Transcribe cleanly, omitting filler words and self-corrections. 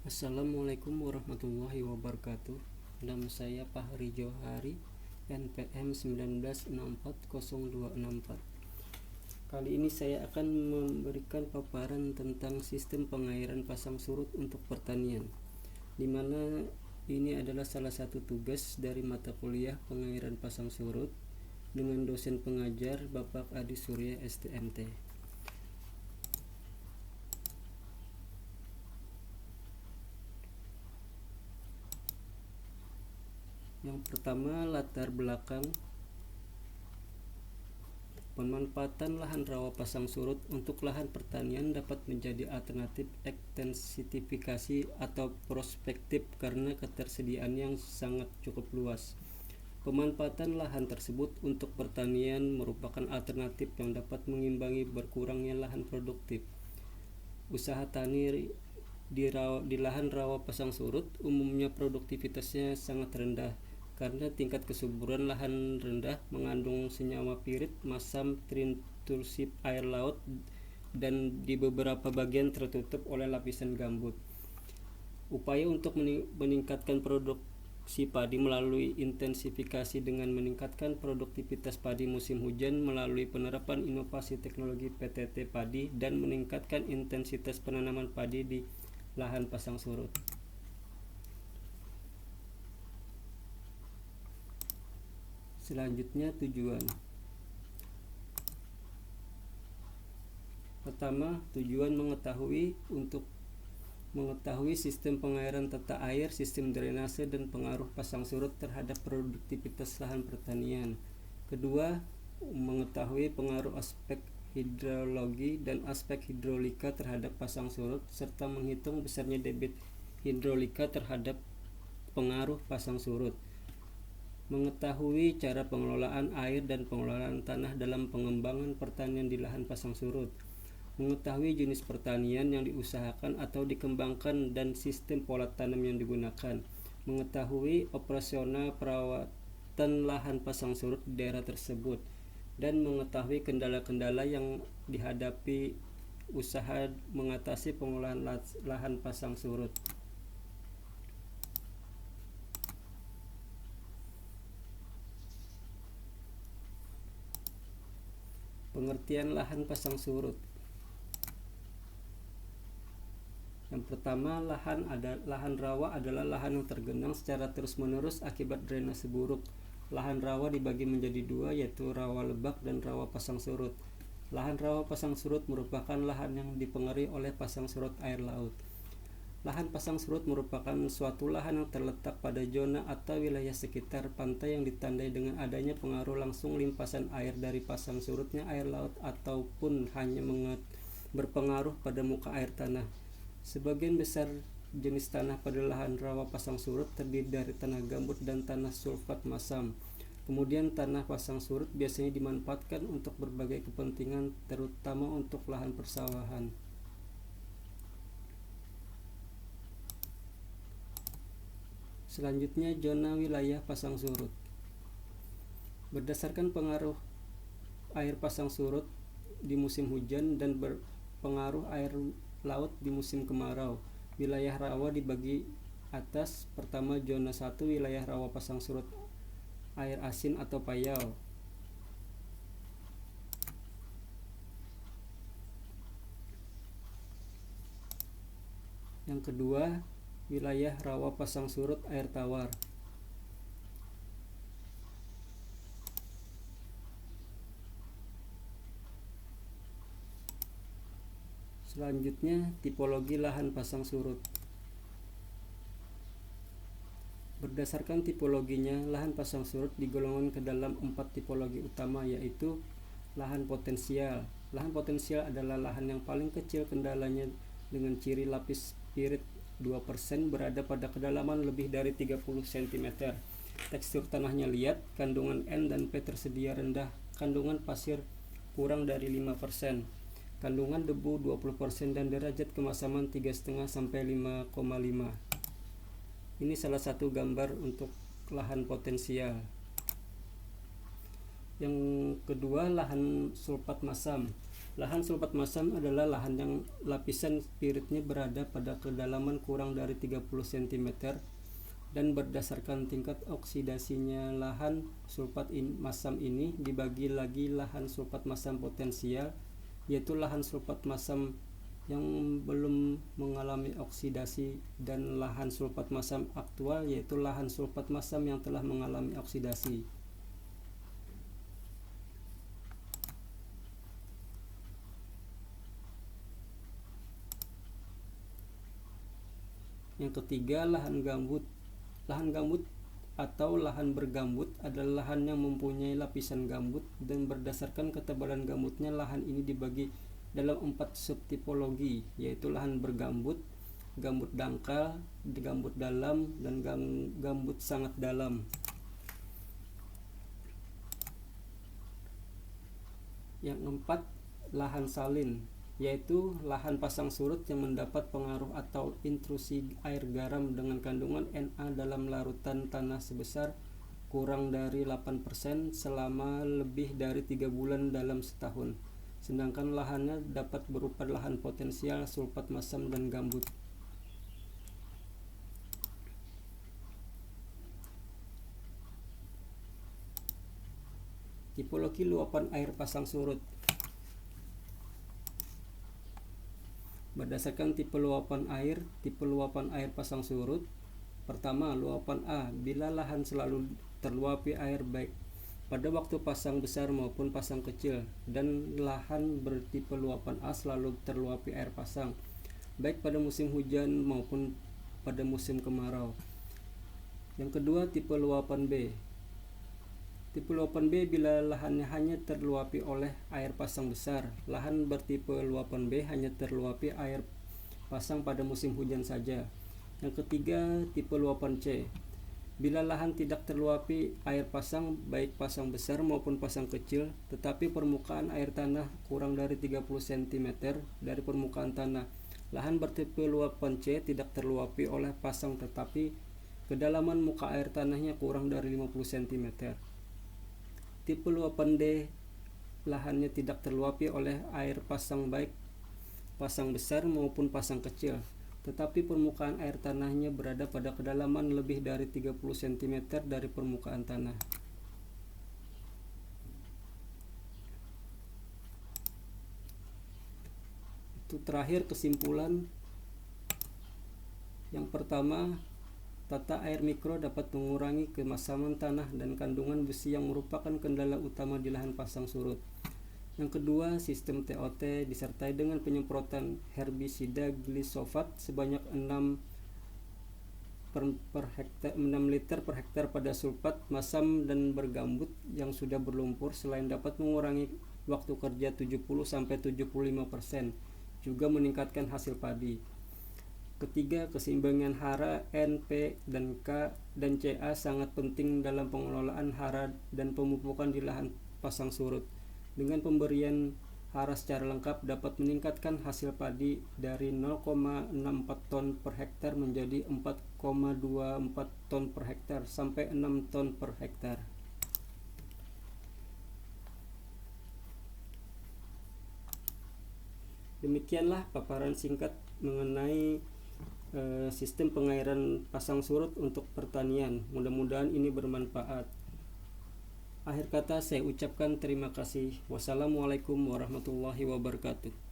Assalamualaikum warahmatullahi wabarakatuh. Nama saya Fahri Johari, NPM 19640264. Kali ini saya akan memberikan paparan tentang sistem pengairan pasang surut untuk pertanian, di mana ini adalah salah satu tugas dari mata kuliah pengairan pasang surut dengan dosen pengajar Bapak Adi Surya STMT. Yang pertama, latar belakang pemanfaatan lahan rawa pasang surut untuk lahan pertanian dapat menjadi alternatif ekstensifikasi atau prospektif karena ketersediaan yang sangat cukup luas. Pemanfaatan lahan tersebut untuk pertanian merupakan alternatif yang dapat mengimbangi berkurangnya lahan produktif. Usaha tani di lahan rawa pasang surut umumnya produktivitasnya sangat rendah karena tingkat kesuburan lahan rendah, mengandung senyawa pirit, masam, intrusi air laut, dan di beberapa bagian tertutup oleh lapisan gambut. Upaya untuk meningkatkan produksi padi melalui intensifikasi dengan meningkatkan produktivitas padi musim hujan melalui penerapan inovasi teknologi PTT padi dan meningkatkan intensitas penanaman padi di lahan pasang surut. Selanjutnya, tujuan. Pertama, tujuan untuk mengetahui sistem pengairan tata air, sistem drainase, dan pengaruh pasang surut terhadap produktivitas lahan pertanian. Kedua, mengetahui pengaruh aspek hidrologi dan aspek hidrolika terhadap pasang surut, serta menghitung besarnya debit hidrolika terhadap pengaruh pasang surut. Mengetahui cara pengelolaan air dan pengelolaan tanah dalam pengembangan pertanian di lahan pasang surut. Mengetahui jenis pertanian yang diusahakan atau dikembangkan dan sistem pola tanam yang digunakan. Mengetahui operasional perawatan lahan pasang surut di daerah tersebut. Dan mengetahui kendala-kendala yang dihadapi usaha mengatasi pengolahan lahan pasang surut. Pengertian lahan pasang surut. Yang pertama, lahan rawa adalah lahan yang tergenang secara terus-menerus akibat drainase buruk. Lahan rawa dibagi menjadi dua, yaitu rawa lebak dan rawa pasang surut. Lahan rawa pasang surut merupakan lahan yang dipengaruhi oleh pasang surut air laut. Lahan pasang surut merupakan suatu lahan yang terletak pada zona atau wilayah sekitar pantai yang ditandai dengan adanya pengaruh langsung limpasan air dari pasang surutnya air laut ataupun hanya berpengaruh pada muka air tanah. Sebagian besar jenis tanah pada lahan rawa pasang surut terdiri dari tanah gambut dan tanah sulfat masam. Kemudian tanah pasang surut biasanya dimanfaatkan untuk berbagai kepentingan, terutama untuk lahan persawahan. Selanjutnya, zona wilayah pasang surut. Berdasarkan pengaruh air pasang surut di musim hujan dan berpengaruh air laut di musim kemarau, wilayah rawa dibagi atas. Pertama, zona 1, wilayah rawa pasang surut air asin atau payau. Yang kedua, wilayah rawa pasang surut air tawar. Selanjutnya, tipologi lahan pasang surut. Berdasarkan tipologinya, lahan pasang surut digolongkan ke dalam 4 tipologi utama, yaitu lahan potensial. Lahan potensial adalah lahan yang paling kecil kendalanya dengan ciri lapis pirit 2% berada pada kedalaman lebih dari 30 cm. Tekstur tanahnya liat, kandungan N dan P tersedia rendah, kandungan pasir kurang dari 5%, kandungan debu 20% dan derajat kemasaman 3,5 sampai 5,5. Ini salah satu gambar untuk lahan potensial. Yang kedua, lahan sulfat masam. Lahan sulfat masam adalah lahan yang lapisan spiritnya berada pada kedalaman kurang dari 30 cm dan berdasarkan tingkat oksidasinya lahan sulfat masam ini dibagi lagi lahan sulfat masam potensial, yaitu lahan sulfat masam yang belum mengalami oksidasi, dan lahan sulfat masam aktual, yaitu lahan sulfat masam yang telah mengalami oksidasi. Yang ketiga, lahan gambut. Lahan gambut atau lahan bergambut adalah lahan yang mempunyai lapisan gambut, dan berdasarkan ketebalan gambutnya lahan ini dibagi dalam 4 subtipologi, yaitu lahan bergambut, gambut dangkal, gambut dalam, dan gambut sangat dalam. Yang keempat, lahan salin, yaitu lahan pasang surut yang mendapat pengaruh atau intrusi air garam dengan kandungan Na dalam larutan tanah sebesar kurang dari 8% selama lebih dari 3 bulan dalam setahun. Sedangkan lahannya dapat berupa lahan potensial sulfat masam dan gambut. Tipologi luapan air pasang surut. Berdasarkan tipe luapan air pasang surut. Pertama, luapan A, bila lahan selalu terluapi air baik pada waktu pasang besar maupun pasang kecil, dan lahan bertipe luapan A selalu terluapi air pasang baik pada musim hujan maupun pada musim kemarau. Yang kedua, tipe luapan B. Tipe luapan B bila lahannya hanya terluapi oleh air pasang besar. Lahan bertipe luapan B hanya terluapi air pasang pada musim hujan saja. Yang ketiga, tipe luapan C. Bila lahan tidak terluapi air pasang baik pasang besar maupun pasang kecil, tetapi permukaan air tanah kurang dari 30 cm dari permukaan tanah. Lahan bertipe luapan C tidak terluapi oleh pasang tetapi kedalaman muka air tanahnya kurang dari 50 cm. Tipe luapan D, lahannya tidak terluapi oleh air pasang baik pasang besar maupun pasang kecil, tetapi permukaan air tanahnya berada pada kedalaman lebih dari 30 cm dari permukaan tanah. Itu terakhir kesimpulan. Yang pertama, tata air mikro dapat mengurangi kemasaman tanah dan kandungan besi yang merupakan kendala utama di lahan pasang surut. Yang kedua, sistem TOT disertai dengan penyemprotan herbisida glisofat sebanyak 6 liter per hektar pada sulfat masam dan bergambut yang sudah berlumpur, selain dapat mengurangi waktu kerja 70-75%, juga meningkatkan hasil padi. Ketiga, keseimbangan hara N, P, dan K dan Ca sangat penting dalam pengelolaan hara dan pemupukan di lahan pasang surut. Dengan pemberian hara secara lengkap dapat meningkatkan hasil padi dari 0,64 ton per hektar menjadi 4,24 ton per hektar sampai 6 ton per hektar. Demikianlah paparan singkat mengenai sistem pengairan pasang surut untuk pertanian. Mudah-mudahan ini bermanfaat. Akhir kata saya ucapkan terima kasih. Wassalamualaikum warahmatullahi wabarakatuh.